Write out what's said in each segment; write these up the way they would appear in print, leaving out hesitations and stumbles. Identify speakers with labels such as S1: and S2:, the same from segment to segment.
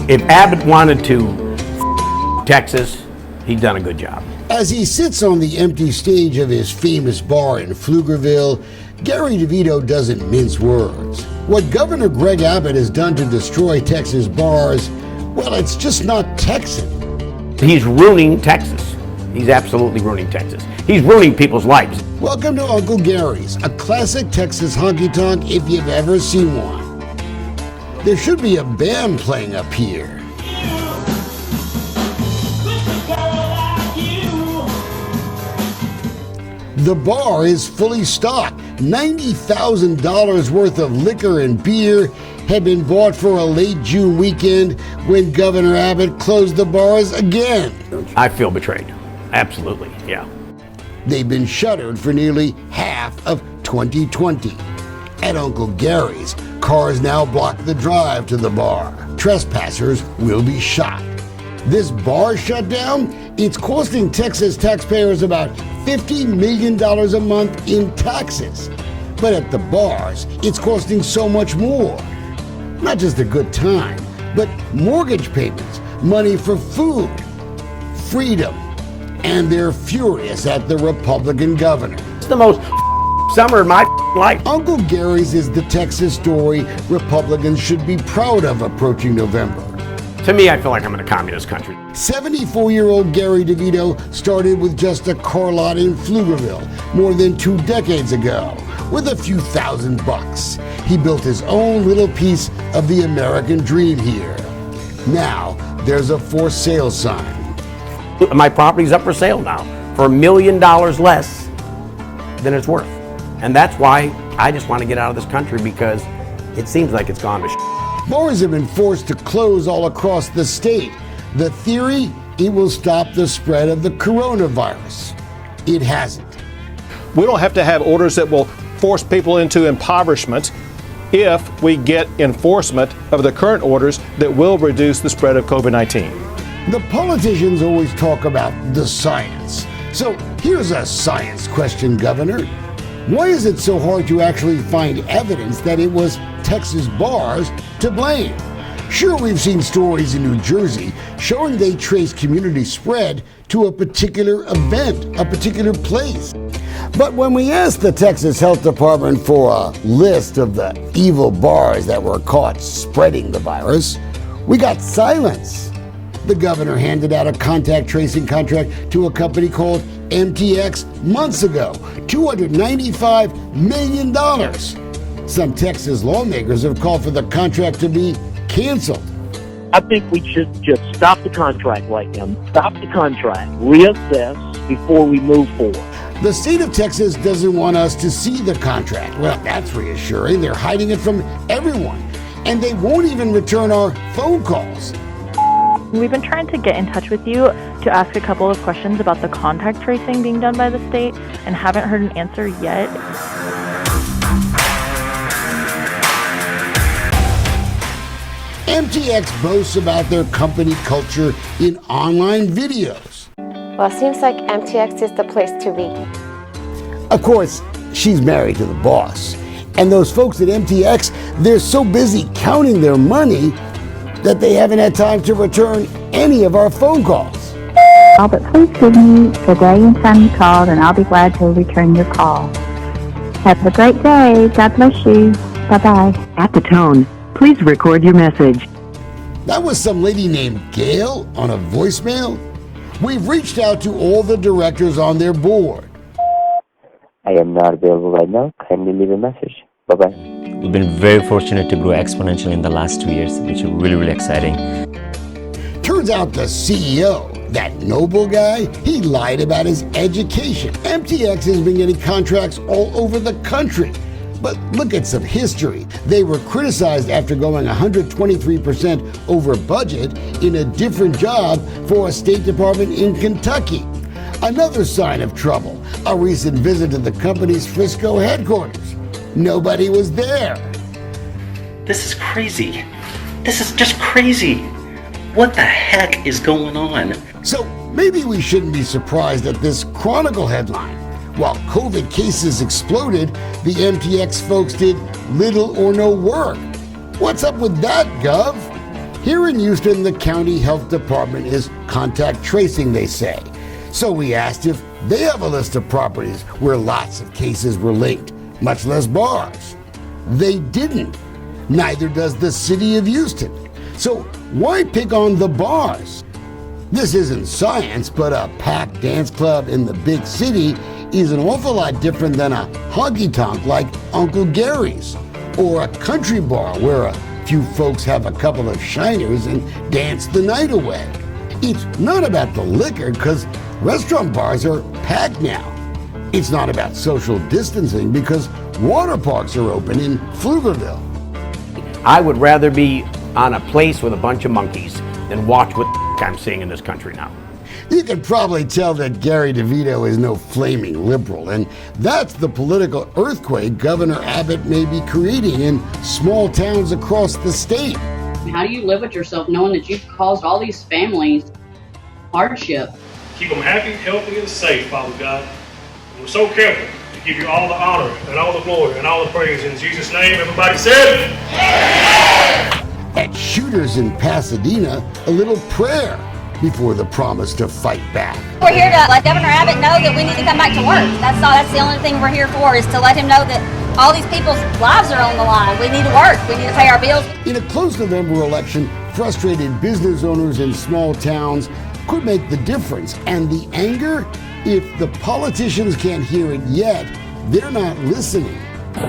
S1: If Abbott wanted to Texas, he'd done a good job.
S2: As he sits on the empty stage of his famous bar in Pflugerville, Gary DeVito doesn't mince words. What Governor Greg Abbott has done to destroy Texas bars, well, it's just not Texan.
S1: He's ruining Texas. He's absolutely ruining Texas. He's ruining people's lives.
S2: Welcome to Uncle Gary's, a classic Texas honky-tonk if you've ever seen one. There should be a band playing up here. The bar is fully stocked. $90,000 worth of liquor and beer had been bought for a late June weekend when Governor Abbott closed the bars again.
S1: I feel betrayed. Absolutely, yeah.
S2: They've been shuttered for nearly half of 2020. At Uncle Gary's, cars now block the drive to the bar. Trespassers will be shot. This bar shutdown, it's costing Texas taxpayers about $50 million a month in taxes. But at the bars, it's costing so much more. Not just a good time, but mortgage payments, money for food, freedom, and they're furious at the Republican governor.
S1: It's the most summer of my life.
S2: Uncle Gary's is the Texas story Republicans should be proud of approaching November.
S1: To me, I feel like I'm in a communist country.
S2: 74-year-old Gary DeVito started with just a car lot in Pflugerville more than 2 decades ago with a few $1,000s. He built his own little piece of the American dream here. Now, there's a for sale sign.
S1: My property's up for sale now for $1 million less than it's worth. And that's why I just want to get out of this country, because it seems like it's gone to shit.
S2: Bars have been forced to close all across the state. The theory, it will stop the spread of the coronavirus. It hasn't.
S3: We don't have to have orders that will force people into impoverishment if we get enforcement of the current orders that will reduce the spread of COVID-19.
S2: The politicians always talk about the science. So here's a science question, Governor. Why is it so hard to actually find evidence that it was Texas bars to blame? Sure, we've seen stories in New Jersey showing they trace community spread to a particular event, a particular place. But when we asked the Texas Health Department for a list of the evil bars that were caught spreading the virus, we got silence. The governor handed out a contact tracing contract to a company called MTX months ago, $295 million. Some Texas lawmakers have called for the contract to be canceled.
S4: I think we should just stop the contract right now. Stop the contract. Reassess before we move forward.
S2: The state of Texas doesn't want us to see the contract. Well, that's reassuring. They're hiding it from everyone. And they won't even return our phone calls.
S5: We've been trying to get in touch with you to ask a couple of questions about the contact tracing being done by the state and haven't heard an answer yet.
S2: MTX boasts about their company culture in online videos.
S6: Well, it seems like MTX is the place to be.
S2: Of course, she's married to the boss. And those folks at MTX, they're so busy counting their money that they haven't had time to return any of our phone calls.
S7: But please give me the day and time you called, and I'll be glad to return your call. Have a great day. God bless you. Bye-bye.
S8: At the tone, please record your message.
S2: That was some lady named Gail on a voicemail. We've reached out to all the directors on their board.
S9: I am not available right now. Kindly leave a message. Bye-bye.
S10: We've been very fortunate to grow exponentially in the last 2 years, which are really, really exciting.
S2: Turns out the CEO, that Noble guy, he lied about his education. MTX has been getting contracts all over the country. But look at some history. They were criticized after going 123% over budget in a different job for a State Department in Kentucky. Another sign of trouble, a recent visit to the company's Frisco headquarters. Nobody was there.
S11: This is crazy. This is just crazy. What the heck is going on?
S2: So maybe we shouldn't be surprised at this Chronicle headline. While COVID cases exploded, the MTX folks did little or no work. What's up with that, Gov? Here in Houston, the county health department is contact tracing, they say. So we asked if they have a list of properties where lots of cases were linked, much less bars. They didn't. Neither does the city of Houston. So why pick on the bars? This isn't science, but a packed dance club in the big city is an awful lot different than a honky-tonk like Uncle Gary's, or a country bar where a few folks have a couple of shiners and dance the night away. It's not about the liquor, because restaurant bars are packed now. It's not about social distancing, because water parks are open in Pflugerville.
S1: I would rather be on a place with a bunch of monkeys than watch what I'm seeing in this country now.
S2: You can probably tell that Gary DeVito is no flaming liberal, and that's the political earthquake Governor Abbott may be creating in small towns across the state.
S12: How do you live with yourself knowing that you've caused all these families hardship?
S13: Keep them happy, healthy, and safe, Father God. And we're so careful to give you all the honor and all the glory and all the praise. In Jesus' name, everybody said,
S2: At Shooters in Pasadena, a little prayer before the promise to fight back.
S14: We're here to let Governor Abbott know that we need to come back to work. That's all. That's the only thing we're here for, is to let him know that all these people's lives are on the line. We need to work. We need to pay our bills.
S2: In a close November election, frustrated business owners in small towns could make the difference. And the anger, if the politicians can't hear it yet, they're not listening.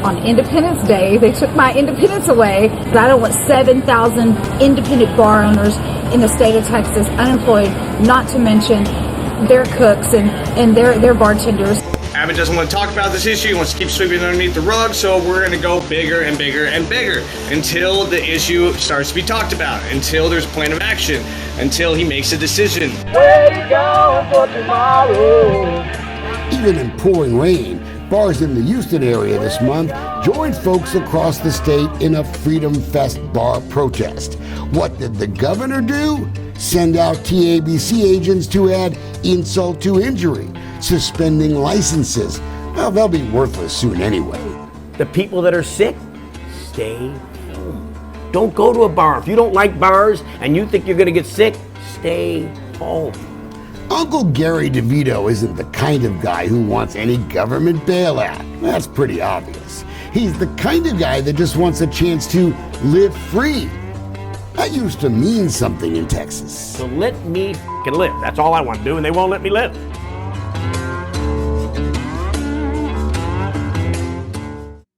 S15: On Independence Day, they took my independence away. I don't want 7,000 independent bar owners in the state of Texas unemployed, not to mention their cooks and their bartenders.
S16: Abbott doesn't want to talk about this issue. He wants to keep sweeping it underneath the rug, so we're going to go bigger and bigger and bigger until the issue starts to be talked about, until there's a plan of action, until he makes a decision.
S17: Where you going for tomorrow?
S2: Even in pouring rain, bars in the Houston area this month joined folks across the state in a Freedom Fest bar protest. What did the governor do? Send out TABC agents to add insult to injury, suspending licenses. Well, they'll be worthless soon anyway.
S1: The people that are sick, stay home. Don't go to a bar. If you don't like bars and you think you're going to get sick, stay home.
S2: Uncle Gary DeVito isn't the kind of guy who wants any government bailout. That's pretty obvious. He's the kind of guy that just wants a chance to live free. That used to mean something in Texas.
S1: So let me live. That's all I want to do, and they won't let me live.